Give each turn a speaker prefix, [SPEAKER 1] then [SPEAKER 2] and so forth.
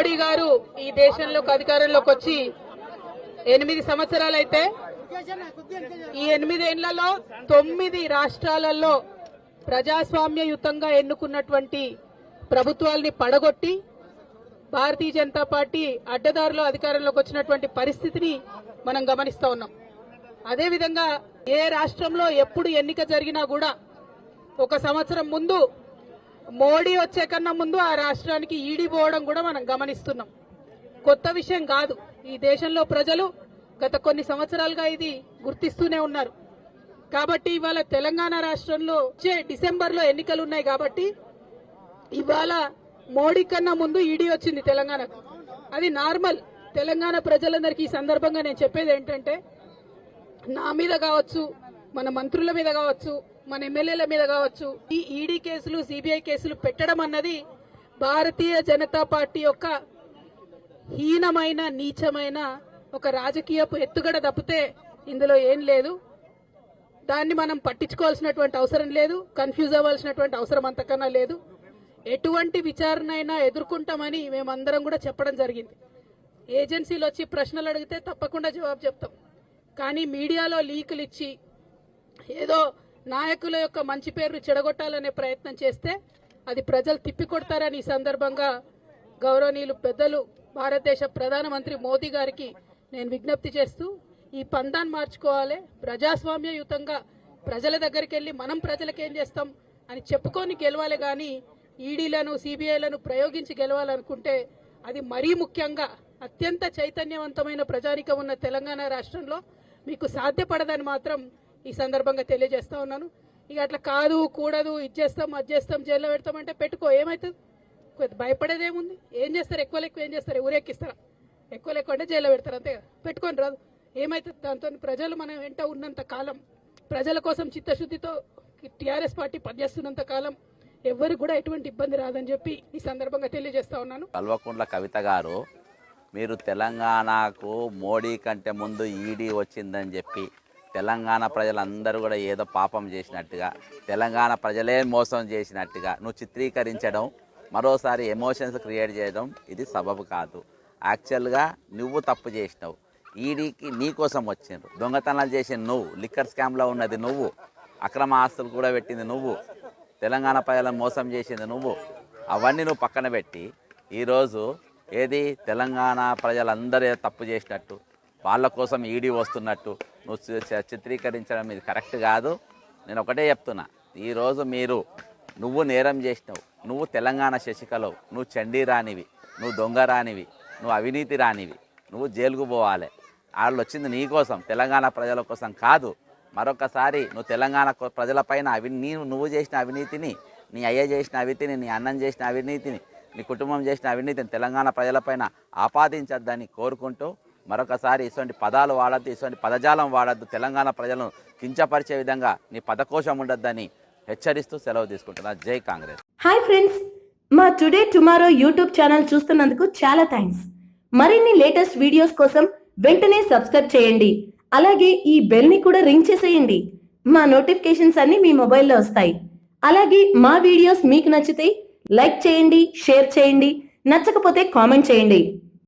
[SPEAKER 1] మోడీ గారు ఈ దేశంలోకి అధికారంలోకి వచ్చి 8 సంవత్సరాలైతే ఈ 8 ఏళ్లలో 9 రాష్ట్రాలలో ప్రజాస్వామ్యయుతంగా ఎన్నుకున్నటువంటి ప్రభుత్వాల్ని పడగొట్టి భారతీయ జనతా పార్టీ అడ్డదారిలో అధికారంలోకి వచ్చినటువంటి పరిస్థితిని మనం గమనిస్తా ఉన్నాం. అదేవిధంగా ఏ రాష్ట్రంలో ఎప్పుడు ఎన్నిక జరిగినా కూడా 1 సంవత్సరం ముందు మోడీ వచ్చే కన్నా ముందు ఆ రాష్ట్రానికి ఈడీ పోవడం కూడా మనం గమనిస్తున్నాం. కొత్త విషయం కాదు. ఈ దేశంలో ప్రజలు గత కొన్ని సంవత్సరాలుగా ఇది గుర్తిస్తూనే ఉన్నారు. కాబట్టి ఇవాళ తెలంగాణ రాష్ట్రంలో వచ్చే డిసెంబర్లో ఎన్నికలు ఉన్నాయి. కాబట్టి ఇవాళ మోడీ కన్నా ముందు ఈడీ వచ్చింది తెలంగాణకు. అది నార్మల్. తెలంగాణ ప్రజలందరికీ ఈ సందర్భంగా నేను చెప్పేది ఏంటంటే, నా మీద కావచ్చు, మన మంత్రుల మీద కావచ్చు, మన ఎమ్మెల్యేల మీద కావచ్చు, ఈ ఈడీ కేసులు సిబిఐ కేసులు పెట్టడం అన్నది భారతీయ జనతా పార్టీ యొక్క హీనమైన నీచమైన ఒక రాజకీయపు ఎత్తుగడ తప్పితే ఇందులో ఏం లేదు. దాన్ని మనం పట్టించుకోవాల్సినటువంటి అవసరం లేదు, కన్ఫ్యూజ్ అవ్వాల్సినటువంటి అవసరం అంతకన్నా లేదు. ఎటువంటి విచారణ అయినా ఎదుర్కొంటామని మేమందరం కూడా చెప్పడం జరిగింది. ఏజెన్సీలు వచ్చి ప్రశ్నలు అడిగితే తప్పకుండా జవాబు చెప్తాం. కానీ మీడియాలో లీకులు ఇచ్చి ఏదో నాయకుల యొక్క మంచి పేరు చెడగొట్టాలనే ప్రయత్నం చేస్తే అది ప్రజలు తిప్పికొడతారని ఈ సందర్భంగా గౌరవనీయులు పెద్దలు భారతదేశ ప్రధానమంత్రి మోదీ గారికి నేను విజ్ఞప్తి చేస్తూ, ఈ పందాన్ని మార్చుకోవాలి. ప్రజాస్వామ్యయుతంగా ప్రజల దగ్గరికి వెళ్ళి మనం ప్రజలకు ఏం చేస్తాం అని చెప్పుకొని గెలవాలి. కానీ ఈడీలను సిబిఐలను ప్రయోగించి గెలవాలనుకుంటే అది మరీ ముఖ్యంగా అత్యంత చైతన్యవంతమైన ప్రజానికం ఉన్న తెలంగాణ రాష్ట్రంలో మీకు సాధ్యపడదని మాత్రం ఈ సందర్భంగా తెలియజేస్తా ఉన్నాను. ఇక అట్లా కాదు, కూడదు, ఇది చేస్తాం, అది చేస్తాం, జైల్లో పెడతామంటే పెట్టుకో, ఏమవుతుంది? భయపడేదేముంది? ఏం చేస్తారు? ఎక్కువ ఏం చేస్తారు? ఊరేకిస్తారా? ఎక్కువ అంటే జైల్లో పెడతారు, అంతే కదా. పెట్టుకొని రాదు, ఏమవుతుంది? దాంతో ప్రజలు మనం వెంట ఉన్నంత కాలం, ప్రజల కోసం చిత్తశుద్ధితో టీఆర్ఎస్ పార్టీ పనిచేస్తున్నంత కాలం ఎవరికి కూడా ఎటువంటి ఇబ్బంది రాదని చెప్పి ఈ సందర్భంగా తెలియజేస్తా ఉన్నాను.
[SPEAKER 2] కల్వకుంట్ల కవిత గారు, మీరు తెలంగాణకు మోడీ కంటే ముందు ఈడీ వచ్చిందని చెప్పి తెలంగాణ ప్రజలందరూ కూడా ఏదో పాపం చేసినట్టుగా, తెలంగాణ ప్రజలే మోసం చేసినట్టుగా నువ్వు చిత్రీకరించడం, మరోసారి ఎమోషన్స్ క్రియేట్ చేయడం ఇది సబబు కాదు. యాక్చువల్గా నువ్వు తప్పు చేసినావు. ఈడీకి నీ కోసం వచ్చిండ్రు. దొంగతనాలు చేసిన నువ్వు, లిక్కర్ స్కామ్లో ఉన్నది నువ్వు, అక్రమ ఆస్తులు కూడా పెట్టింది నువ్వు, తెలంగాణ ప్రజలను మోసం చేసింది నువ్వు. అవన్నీ నువ్వు పక్కన పెట్టి ఈరోజు ఏది తెలంగాణ ప్రజలందరూ తప్పు చేసినట్టు, వాళ్ళ కోసం ఈడీ వస్తున్నట్టు నువ్వు చిత్రీకరించడం ఇది కరెక్ట్ కాదు. నేను ఒకటే చెప్తున్నా, ఈరోజు నువ్వు నేరం చేసినావు, నువ్వు తెలంగాణ శశికళవు, నువ్వు చండీ రానివి, నువ్వు దొంగ రానివి, నువ్వు అవినీతి రానివి, నువ్వు జైలుకు పోవాలి. వాళ్ళు వచ్చింది నీ కోసం, తెలంగాణ ప్రజల కోసం కాదు. మరొకసారి నువ్వు తెలంగాణ ప్రజలపైన నువ్వు చేసిన అవినీతిని, నీ అయ్య చేసిన అవినీతిని, నీ అన్నం చేసిన అవినీతిని, నీ కుటుంబం చేసిన అవినీతిని తెలంగాణ ప్రజలపైన ఆపాదించద్దని కోరుకుంటూ, మరొకసారి ఇటువంటి పదాలు వాడద్దు, ఇటువంటి పదజాలం వాడద్దు, తెలంగాణ ప్రజలను కించపరిచే విధంగా నీ పదకోశం ఉండొద్దని హెచ్చరిస్తూ సెలవు తీసుకుంటున్నా. జై కాంగ్రెస్.
[SPEAKER 3] హాయ్ ఫ్రెండ్స్, మా టుడే టుమారో యూట్యూబ్ ఛానల్ చూస్తున్నందుకు చాలా థ్యాంక్స్. మరిన్ని లేటెస్ట్ వీడియోస్ కోసం వెంటనే సబ్స్క్రైబ్ చేయండి. అలాగే ఈ బెల్ ని కూడా రింగ్ చేసేయండి. మా నోటిఫికేషన్స్ అన్ని మీ మొబైల్లో వస్తాయి. అలాగే మా వీడియోస్ మీకు నచ్చితే లైక్ చేయండి, షేర్ చేయండి, నచ్చకపోతే కామెంట్ చేయండి.